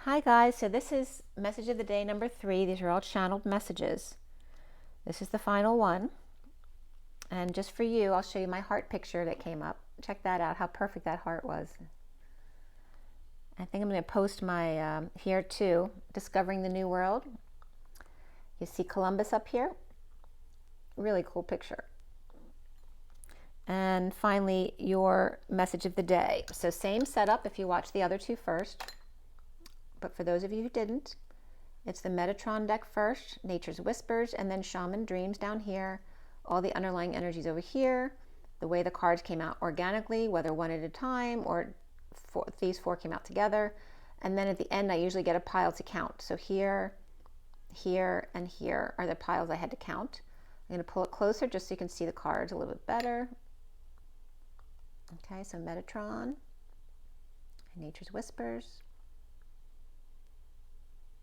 Hi guys, so this is message of the day number 3. These are all channeled messages. This is the final one. And just for you, I'll show you my heart picture that came up. Check that out, how perfect that heart was. I think I'm going to post my here too, Discovering the New World. You see Columbus up here. Really cool picture. And finally, your message of the day. So same setup if you watch the other two first. But for those of you who didn't, it's the Metatron deck first, Nature's Whispers, and then Shaman Dreams down here, all the underlying energies over here, the way the cards came out organically, whether one at a time or these 4 came out together. And then at the end, I usually get a pile to count. So here, here, and here are the piles I had to count. I'm going to pull it closer just so you can see the cards a little bit better. Okay, so Metatron, Nature's Whispers.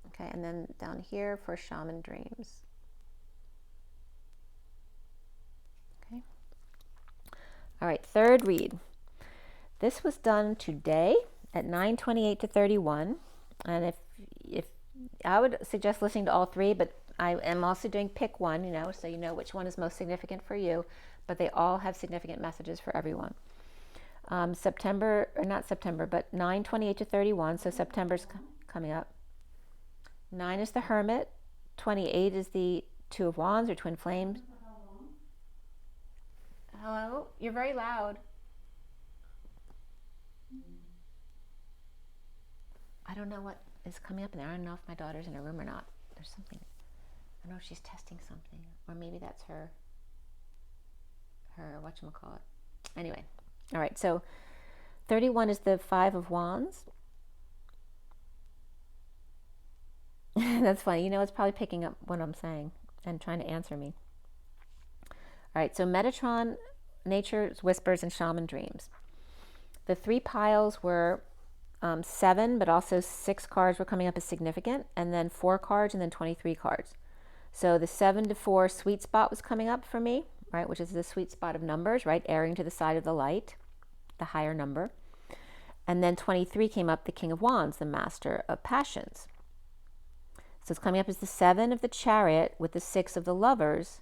Okay, and then down here for Shaman Dreams. Okay. All right, third read. This was done today at 9:28 to 31. And if I would suggest listening to all 3, but I am also doing pick one, so you know which one is most significant for you, but they all have significant messages for everyone. September, or not September, but 9:28 to 31, so September's coming up. 9 is the Hermit, 28 is the Two of Wands or Twin Flames. Hello? You're very loud. I don't know what is coming up in there. I don't know if my daughter's in her room or not. There's something. I don't know if she's testing something. Or maybe that's her whatchamacallit. Anyway. All right, so 31 is the Five of Wands. That's funny. It's probably picking up what I'm saying and trying to answer me. All right, so Metatron, Nature's Whispers, and Shaman Dreams. The 3 piles were 7, but also 6 cards were coming up as significant, and then 4 cards, and then 23 cards. So the 7 to 4 sweet spot was coming up for me, right, which is the sweet spot of numbers, right, erring to the side of the light, the higher number. And then 23 came up, the King of Wands, the Master of Passions. So it's coming up as the 7 of the Chariot with the 6 of the Lovers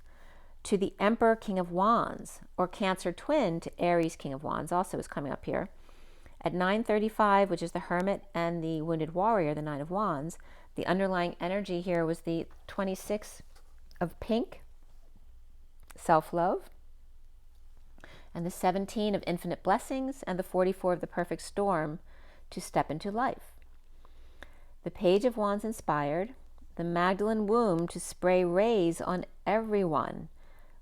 to the Emperor King of Wands, or Cancer twin to Aries King of Wands, also is coming up here. At 9:35, which is the Hermit and the Wounded Warrior, the 9 of Wands, the underlying energy here was the 26 of Pink, self-love, and the 17 of Infinite Blessings, and the 44 of the Perfect Storm to step into life. The Page of Wands inspired, the Magdalene womb to spray rays on everyone,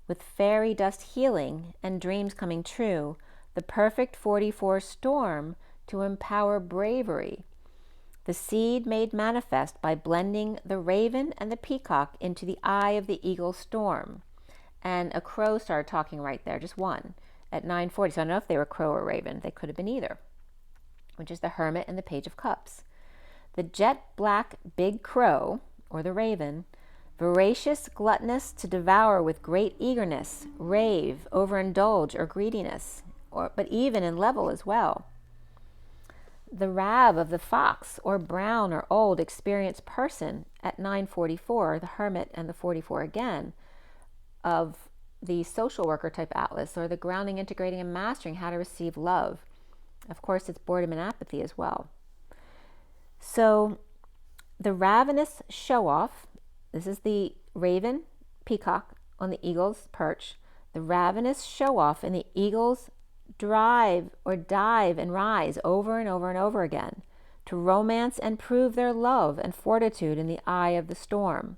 with fairy dust healing and dreams coming true, the perfect 44 storm to empower bravery, the seed made manifest by blending the raven and the peacock into the eye of the eagle storm. And a crow started talking right there, just one, at 9:40. So I don't know if they were crow or raven. They could have been either, which is the Hermit and the Page of Cups. The jet black big crow, or the raven, voracious, gluttonous to devour with great eagerness, rave, overindulge, or greediness, but even in level as well. The rab of the fox, or brown or old experienced person, at 9:44, the Hermit and the 44 again, of the social worker type atlas, or the grounding, integrating, and mastering how to receive love. Of course, it's boredom and apathy as well. So the ravenous show-off, this is the raven, peacock on the eagle's perch. The ravenous show-off in the eagle's drive or dive and rise over and over and over again to romance and prove their love and fortitude in the eye of the storm.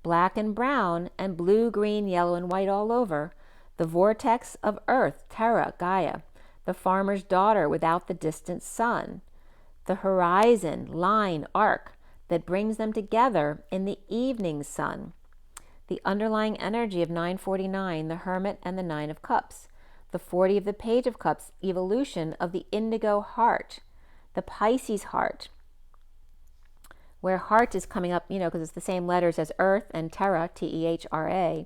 Black and brown and blue, green, yellow, and white all over, the vortex of earth, Terra, Gaia, the farmer's daughter without the distant sun, the horizon, line, arc that brings them together in the evening sun, the underlying energy of 9:49, the Hermit and the 9 of Cups, the 40 of the Page of Cups, evolution of the indigo heart, the Pisces heart, where heart is coming up, because it's the same letters as earth and Terra, T-E-H-R-A,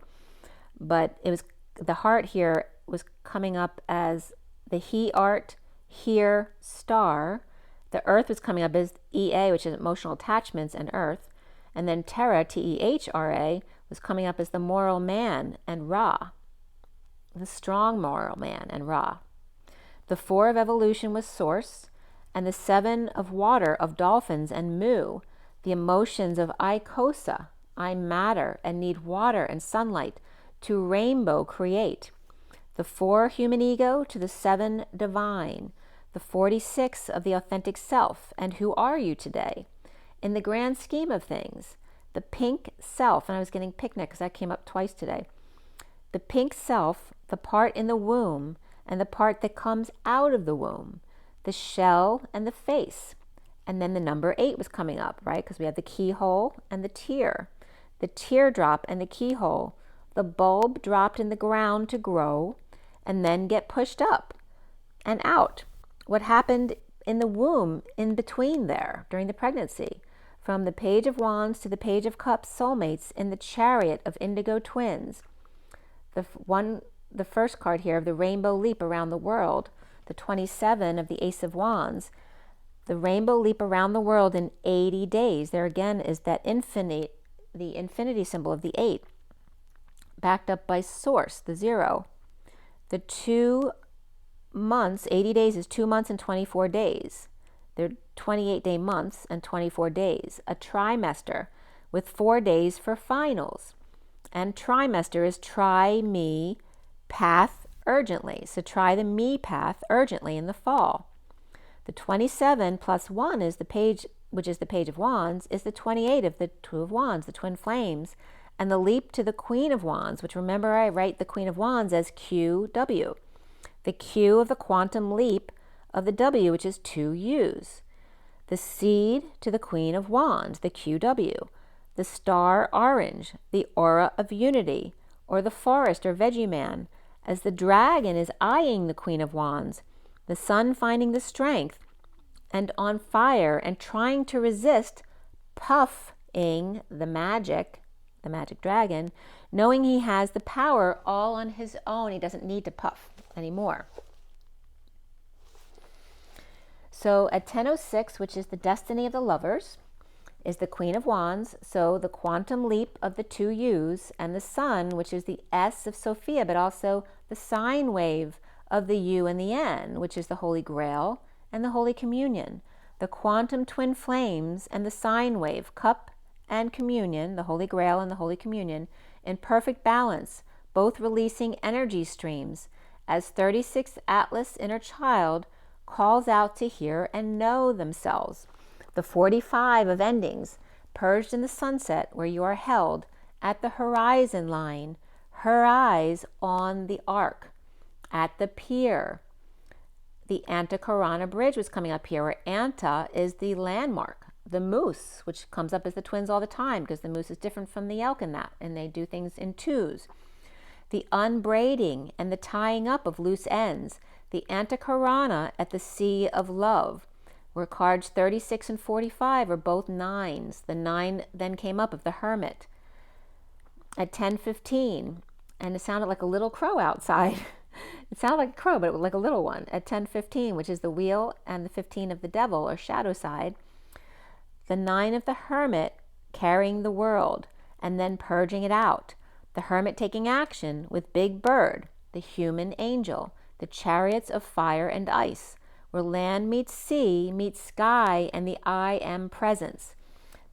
but it was, the heart here was coming up as the he art, here, star, The earth was coming up as EA, which is emotional attachments and earth. And then Terra, TEHRA, was coming up as the moral man and Ra, the strong moral man and Ra. The 4 of evolution was source, and the 7 of water of dolphins and Mu, the emotions of I Kosa, I matter and need water and sunlight to rainbow create. The 4 human ego to the 7 divine, the 46 of the authentic self, and who are you today? In the grand scheme of things, the pink self, and I was getting picnic because that came up twice today. The pink self, the part in the womb, and the part that comes out of the womb, the shell and the face. And then the number 8 was coming up, right? Because we have the keyhole and the teardrop and the keyhole. The bulb dropped in the ground to grow and then get pushed up and out. What happened in the womb in between there during the pregnancy? From the Page of Wands to the Page of Cups, soulmates in the chariot of indigo twins. The first card here of the rainbow leap around the world, the 27 of the Ace of Wands, the rainbow leap around the world in 80 days. There again is that infinite, the infinity symbol of the 8, backed up by source, the 0. The 2 months, 80 days is 2 months and 24 days. They're 28-day months and 24 days. A trimester with 4 days for finals. And trimester is try me path urgently. So try the me path urgently in the fall. The 27 plus 1 is the page, which is the Page of Wands, is the 28 of the 2 of Wands, the twin flames. And the leap to the Queen of Wands, which remember I write the Queen of Wands as QW. The Q of the quantum leap of the W, which is 2 U's. The seed to the Queen of Wands, the QW. The star orange, the aura of unity, or the forest or veggie man, as the dragon is eyeing the Queen of Wands, the sun finding the strength and on fire and trying to resist puffing the magic dragon, knowing he has the power all on his own. He doesn't need to puff anymore. So at 10:06, which is the destiny of the lovers, is the Queen of Wands. So the quantum leap of the 2 U's, and the sun, which is the S of Sophia, but also the sine wave of the U and the N, which is the Holy Grail and the Holy Communion. The quantum twin flames and the sine wave, cup and communion, the Holy Grail and the Holy Communion, in perfect balance, both releasing energy streams, as 36 Atlas inner child calls out to hear and know themselves. The 45 of endings, purged in the sunset, where you are held at the horizon line, her eyes on the ark, at the pier. The Anta-Karana Bridge was coming up here, where Anta is the landmark. The moose, which comes up as the twins all the time, because the moose is different from the elk in that, and they do things in 2s. The unbraiding and the tying up of loose ends. The Anta-Karana at the Sea of Love, where cards 36 and 45 are both 9s. The 9 then came up of the Hermit. At 10:15, and it sounded like a little crow outside. It sounded like a crow, but it was like a little one. At 10:15, which is the Wheel, and the 15 of the Devil, or shadow side. The 9 of the Hermit carrying the world and then purging it out. The Hermit taking action with Big Bird, the human angel, the chariots of fire and ice, where land meets sea, meets sky, and the I am presence.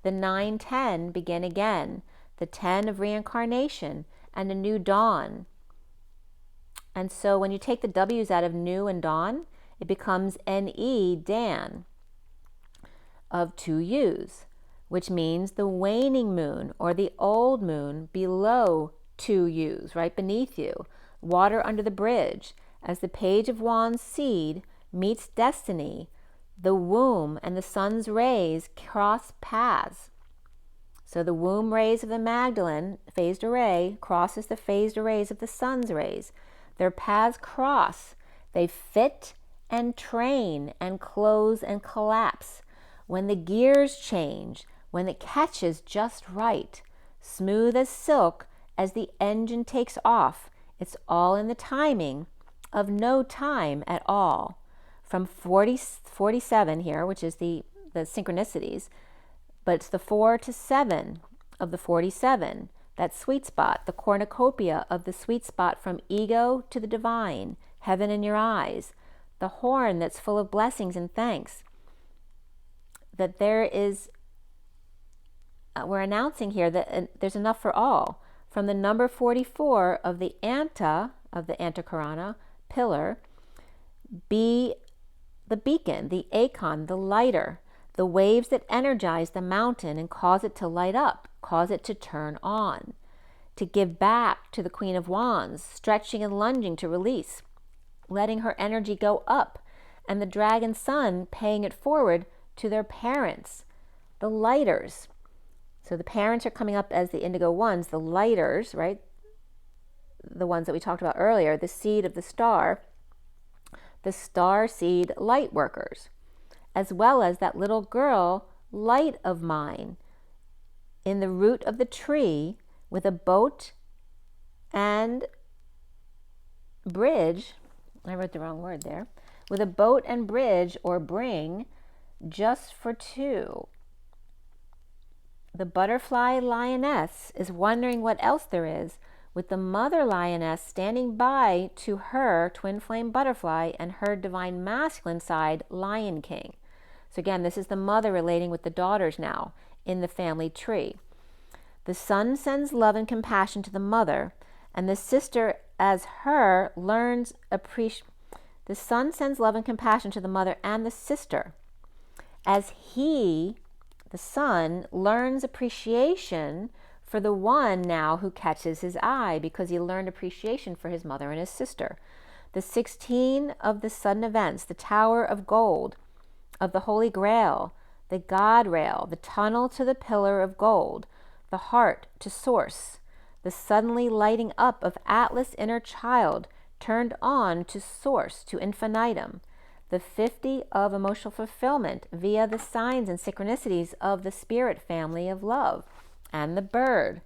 The 9-10 begin again, the 10 of reincarnation and a new dawn. And so when you take the W's out of new and dawn, it becomes NE, Dan, of 2 U's, which means the waning moon or the old moon below 2 U's, right beneath you, water under the bridge, as the Page of Wands seed meets destiny, the womb and the sun's rays cross paths. So the womb rays of the Magdalene phased array crosses the phased arrays of the sun's rays. Their paths cross. They fit and train and close and collapse. When the gears change, when it catches just right, smooth as silk as the engine takes off, it's all in the timing of no time at all. from 47 here, which is the synchronicities, but it's the 4 to 7 of the 47, that sweet spot, the cornucopia of the sweet spot from ego to the divine, heaven in your eyes, the horn that's full of blessings and thanks. That there is, we're announcing here that there's enough for all. From the number 44 of the Antakarana pillar, be the beacon, the Akon, the lighter, the waves that energize the mountain and cause it to light up, cause it to turn on, to give back to the Queen of Wands, stretching and lunging to release, letting her energy go up, and the dragon sun paying it forward to their parents, the lighters. So the parents are coming up as the indigo ones, the lighters, right? The ones that we talked about earlier, the seed of the starseed light workers, as well as that little girl, light of mine, in the root of the tree with a boat and bridge. I wrote the wrong word there. With a boat and bridge or bring just for two. The butterfly lioness is wondering what else there is, with the mother lioness standing by to her twin flame butterfly and her divine masculine side, Lion King. So again, this is the mother relating with the daughters now in the family tree. The son sends love and compassion to the mother, and the sister as her learns the son sends love and compassion to the mother and the sister as he, the son, learns appreciation for the one now who catches his eye, because he learned appreciation for his mother and his sister. The 16 of the sudden events, the Tower of Gold, of the Holy Grail, the God Rail, the tunnel to the Pillar of Gold, the heart to Source, the suddenly lighting up of Atlas inner child turned on to Source, to infinitum, the 50 of emotional fulfillment via the signs and synchronicities of the spirit family of love, and the bird,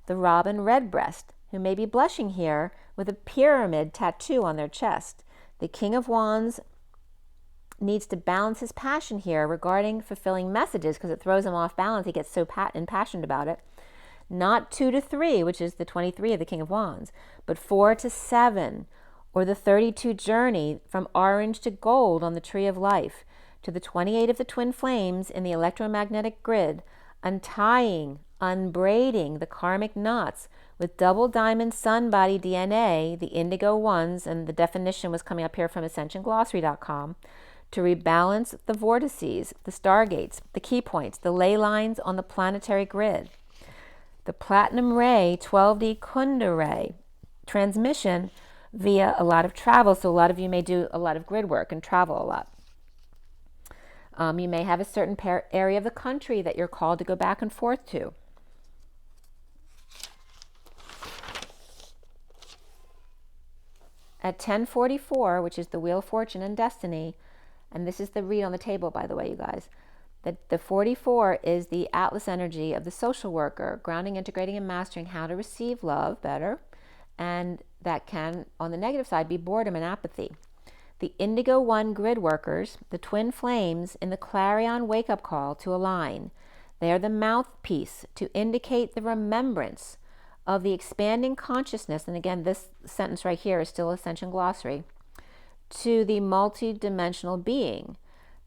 the robin redbreast, who may be blushing here with a pyramid tattoo on their chest. The King of Wands needs to balance his passion here regarding fulfilling messages, because it throws him off balance. He gets so impassioned about it. Not 2 to 3, which is the 23 of the King of Wands, but 4 to 7, or the 32 journey from orange to gold on the Tree of Life, to the 28 of the twin flames in the electromagnetic grid, untying, unbraiding the karmic knots with double diamond sun body DNA, the indigo ones, and the definition was coming up here from AscensionGlossary.com, to rebalance the vortices, the stargates, the key points, the ley lines on the planetary grid. The platinum ray, 12D Kunda ray, transmission via a lot of travel. So a lot of you may do a lot of grid work and travel a lot. You may have a certain area of the country that you're called to go back and forth to. At 1044, which is the Wheel of Fortune and Destiny, and this is the read on the table, by the way, you guys, that the 44 is the Atlas energy of the social worker, grounding, integrating, and mastering how to receive love better, and that can, on the negative side, be boredom and apathy. The Indigo One grid workers, the twin flames in the clarion wake-up call to align. They are the mouthpiece to indicate the remembrance of the expanding consciousness, and again, this sentence right here is still Ascension Glossary, to the multi-dimensional being.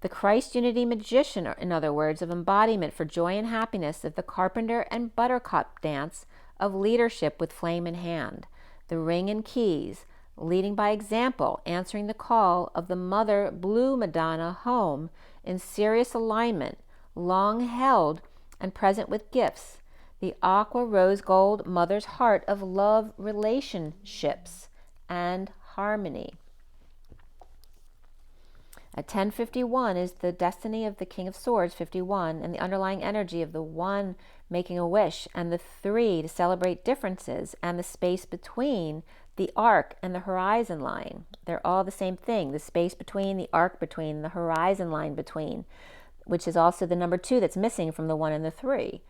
The Christ Unity Magician, in other words, of embodiment for joy and happiness of the Carpenter and Buttercup dance of leadership with flame in hand. The Ring and Keys, leading by example, answering the call of the Mother Blue Madonna home in serious alignment, long held and present with gifts. The Aqua Rose Gold Mother's Heart of love, relationships, and harmony. At 1051 is the destiny of the King of Swords, 51, and the underlying energy of the 1 making a wish, and the 3 to celebrate differences, and the space between the arc and the horizon line. They're all the same thing, the space between, the arc between, the horizon line between, which is also the number 2 that's missing from the 1 and the 3.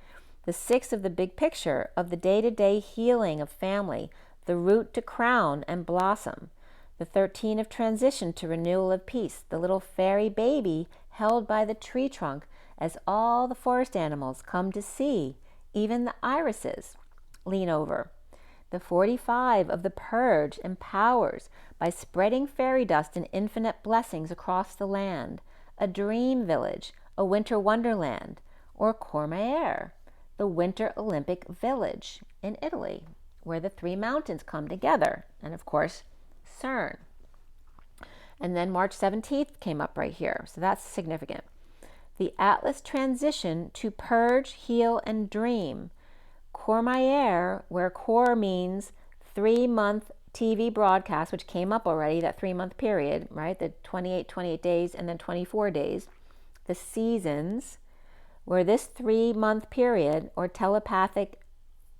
The 6 of the big picture of the day-to-day healing of family, the root to crown and blossom. The 13 of transition to renewal of peace, the little fairy baby held by the tree trunk as all the forest animals come to see, even the irises lean over. The 45 of the purge empowers by spreading fairy dust and infinite blessings across the land, a dream village, a winter wonderland, or Courmayeur, the winter Olympic village in Italy, where the three mountains come together, and of course, CERN. And then March 17th came up right here, so that's significant. The Atlas transition to purge, heal, and dream. Courmayeur, where core means 3-month TV broadcast, which came up already, that 3-month period, right? The 28 days and then 24 days. The seasons, where this 3-month period or telepathic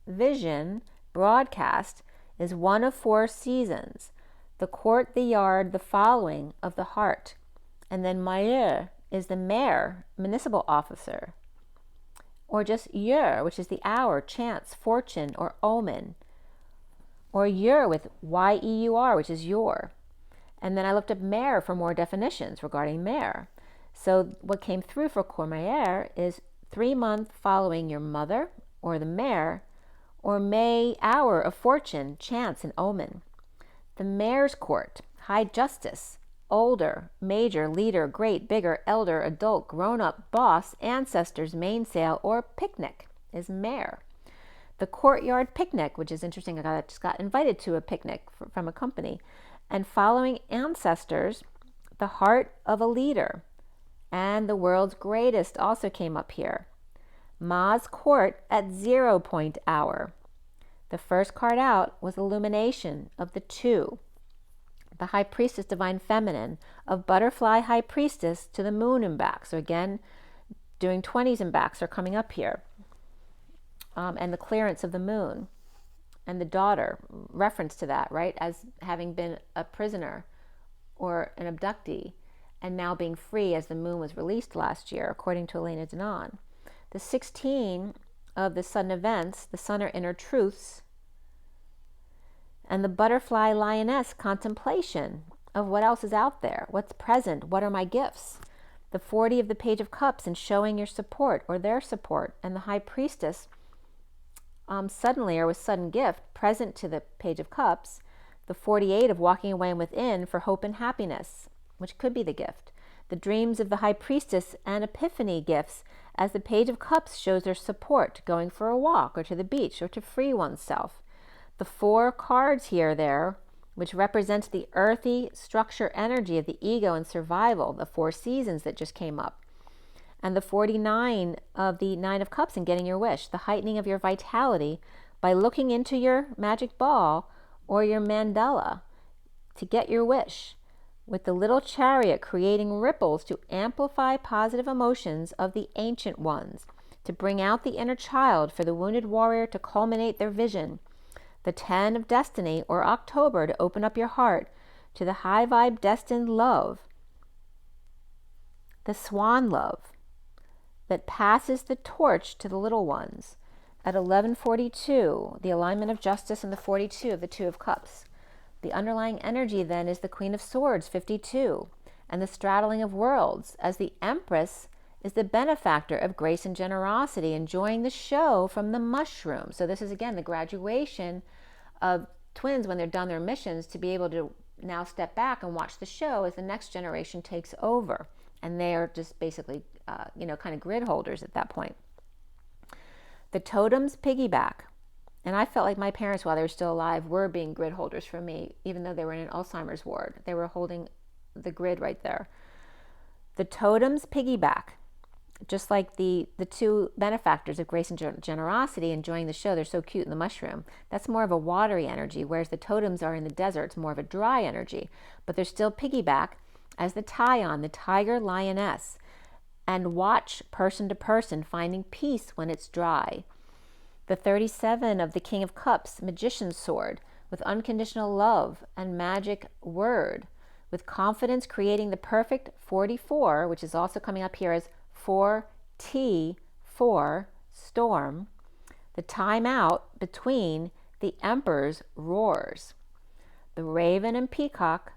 vision broadcast is one of 4 seasons. The court, the yard, the following of the heart. And then mayor is the mayor, municipal officer. Or just yeur, which is the hour, chance, fortune, or omen. Or yeur with Y-E-U-R, which is your. And then I looked up mayor for more definitions regarding mayor. So what came through for Courmayeur is 3 months following your mother, or the mayor, or May hour of fortune, chance, and omen. The mayor's court, high justice, older, major, leader, great, bigger, elder, adult, grown-up, boss, ancestors, mainsail, or picnic is mayor. The courtyard picnic, which is interesting, I just got invited to a picnic from a company, and following ancestors, the heart of a leader, and the world's greatest also came up here. Ma's court at 0 point hour. The first card out was illumination of the 2. The high priestess, divine feminine, of butterfly high priestess to the moon and back. So again, doing 20s and backs are coming up here. And the clearance of the moon and the daughter, reference to that, right? As having been a prisoner or an abductee and now being free as the moon was released last year, according to Elena Denon. The 16 of the sudden events, the sun or inner truths, and the butterfly lioness contemplation of what else is out there, what's present, what are my gifts. The 40 of the page of cups and showing your support or their support, and the high priestess suddenly or with sudden gift present to the page of cups. The 48 of walking away and within for hope and happiness, which could be the gift. The dreams of the high priestess and epiphany gifts as the page of cups shows their support, going for a walk or to the beach or to free oneself. The 4 cards here, there, which represents the earthy structure energy of the ego and survival, the 4 seasons that just came up. And the 49 of the 9 of cups and getting your wish, the heightening of your vitality by looking into your magic ball or your mandala to get your wish, with the little chariot creating ripples to amplify positive emotions of the ancient ones, to bring out the inner child for the wounded warrior to culminate their vision. The 10 of destiny or October to open up your heart to the high vibe destined love, the swan love that passes the torch to the little ones. At 11:42, the alignment of justice and the 42 of the 2 of cups. The underlying energy then is the Queen of Swords, 52, and the straddling of worlds, as the Empress is the benefactor of grace and generosity, enjoying the show from the mushroom. So this is again the graduation of twins when they're done their missions, to be able to now step back and watch the show as the next generation takes over. And they are just basically, kind of grid holders at that point. The totems piggyback. And I felt like my parents, while they were still alive, were being grid holders for me, even though they were in an Alzheimer's ward. They were holding the grid right there. The totems piggyback, just like the 2 benefactors of grace and generosity enjoying the show. They're so cute in the mushroom. That's more of a watery energy, whereas the totems are in the desert. It's more of a dry energy. But they're still piggyback as the tie-on, the tiger lioness, and watch person to person, finding peace when it's dry. The 37 of the King of Cups, magician's sword, with unconditional love and magic word, with confidence creating the perfect 44, which is also coming up here as 4T4, storm, the time out between the Emperor's roars. the raven and peacock,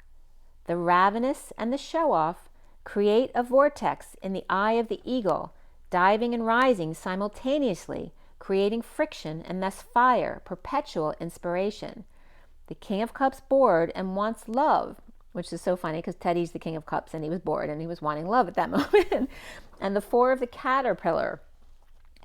the ravenous and the show-off, create a vortex in the eye of the eagle, diving and rising simultaneously, creating friction and thus fire, perpetual inspiration. The King of Cups bored and wants love, which is so funny because Teddy's the King of Cups and he was bored and he was wanting love at that moment. And the Four of the Caterpillar,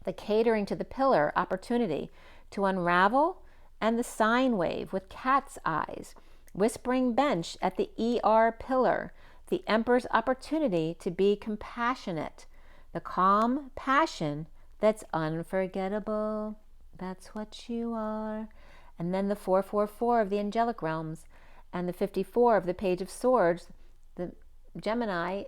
the catering to the pillar, opportunity to unravel, and the sine wave with cat's eyes, whispering bench at the ER pillar, the Emperor's opportunity to be compassionate, the calm passion that's unforgettable. That's what you are. And then the 444 of the angelic realms, and the 54 of the Page of Swords, the Gemini,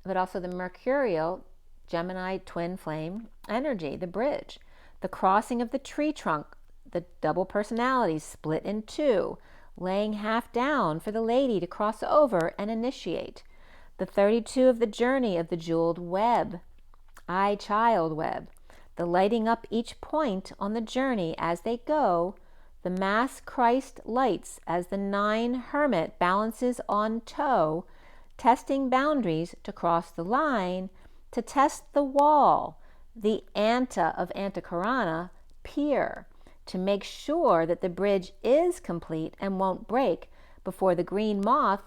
but also the Mercurial Gemini twin flame energy, the bridge, the crossing of the tree trunk, the double personalities split in two, laying half down for the lady to cross over and initiate, the 32 of the journey of the jeweled web, eye-child web, the lighting up each point on the journey as they go, the mass Christ lights as the 9 hermit balances on toe, testing boundaries to cross the line, to test the wall, the anta of Antakarana, pier, to make sure that the bridge is complete and won't break before the green moth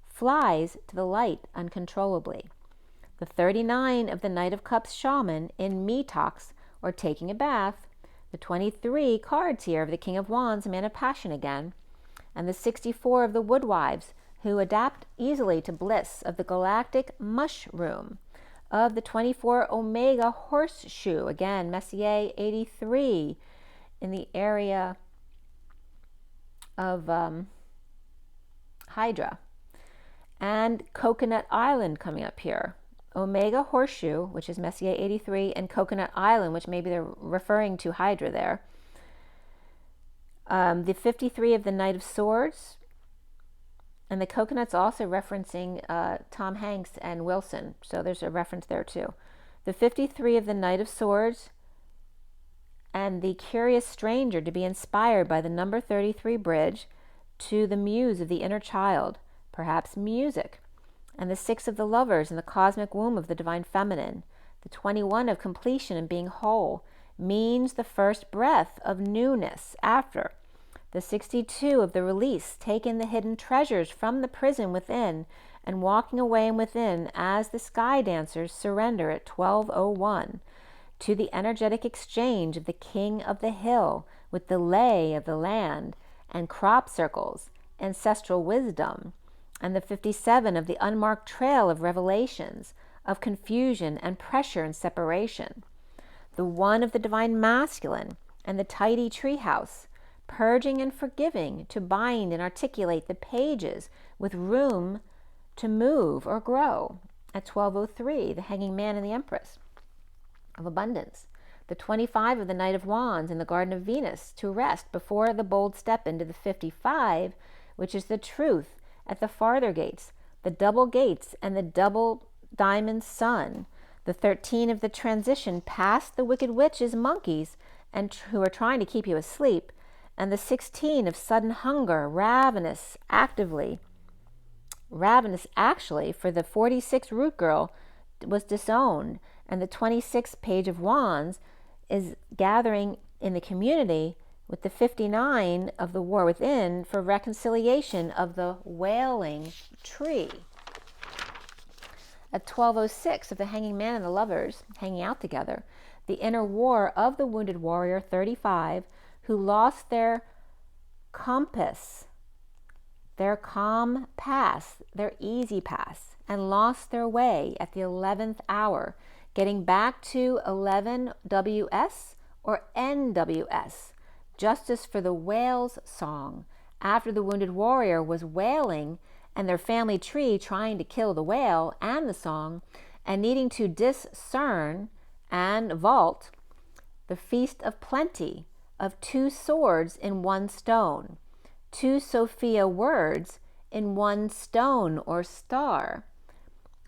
flies to the light uncontrollably. The 39 of the Knight of Cups shaman in me-talks or taking a bath, the 23 cards here of the King of Wands, man of passion again, and the 64 of the woodwives who adapt easily to bliss of the galactic mushroom, of the 24 Omega horseshoe, again, Messier 83, in the area of Hydra, and Coconut Island coming up here. Omega Horseshoe, which is Messier 83, and Coconut Island, which maybe they're referring to Hydra there. The 53 of the Knight of Swords, and the coconut's also referencing Tom Hanks and Wilson, so there's a reference there too. The 53 of the Knight of Swords, and the curious stranger to be inspired by the number 33 bridge to the muse of the inner child, perhaps music. And the 6 of the lovers in the cosmic womb of the divine feminine, the 21 of completion and being whole, means the first breath of newness after. The 62 of the release, taking the hidden treasures from the prison within and walking away and within as the sky dancers surrender at 12:01 to the energetic exchange of the king of the hill with the lay of the land and crop circles, ancestral wisdom, and the 57 of the unmarked trail of revelations, of confusion and pressure and separation. The 1 of the divine masculine and the tidy treehouse, purging and forgiving to bind and articulate the pages with room to move or grow. At 12:03, the hanging man and the empress of abundance. The 25 of the Knight of Wands in the Garden of Venus to rest before the bold step into the 55, which is the truth at the farther gates, the double gates and the double diamond sun. The 13 of the transition past the wicked witches, monkeys, and who are trying to keep you asleep, and the 16 of sudden hunger, ravenous actually, for the 46 root girl was disowned, and the 26 Page of Wands is gathering in the community with the 59 of the war within for reconciliation of the wailing tree. At 12:06 of the hanging man and the lovers hanging out together, the inner war of the wounded warrior 35 who lost their compass, their calm pass, their easy pass, and lost their way at the 11th hour, getting back to 11 WS or NWS. Justice for the whale's song, after the wounded warrior was wailing and their family tree trying to kill the whale and the song, and needing to discern and vault the feast of plenty of 2 swords in 1 stone, 2 Sophia words in 1 stone or star.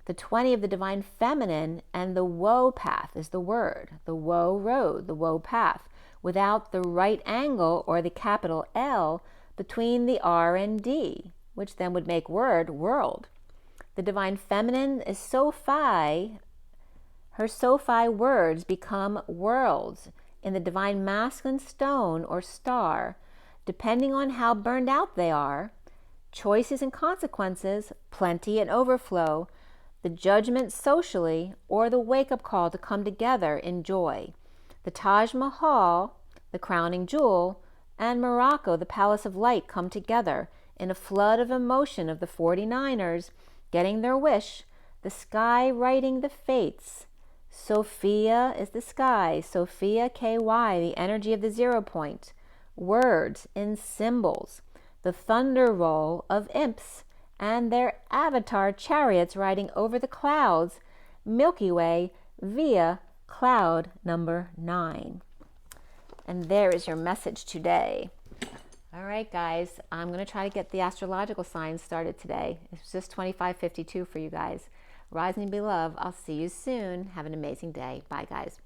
The 20 of the divine feminine and the woe path is the word, the woe road, the woe path, without the right angle or the capital L, between the R and D, which then would make word, world. The divine feminine is Sophie. Her Sophie words become worlds in the divine masculine stone or star, depending on how burned out they are, choices and consequences, plenty and overflow, the judgment socially, or the wake-up call to come together in joy. The Taj Mahal, the crowning jewel, and Morocco, the Palace of Light, come together in a flood of emotion of the 49ers getting their wish, the sky writing the fates. Sophia is the sky, Sophia KY, the energy of the 0 point, words in symbols, the thunder roll of imps and their avatar chariots riding over the clouds, Milky Way via cloud number 9. And there is your message today. All right, guys, I'm going to try to get the astrological signs started today. It's just 25:52 for you guys. Rise and be loved. I'll see you soon. Have an amazing day. Bye, guys.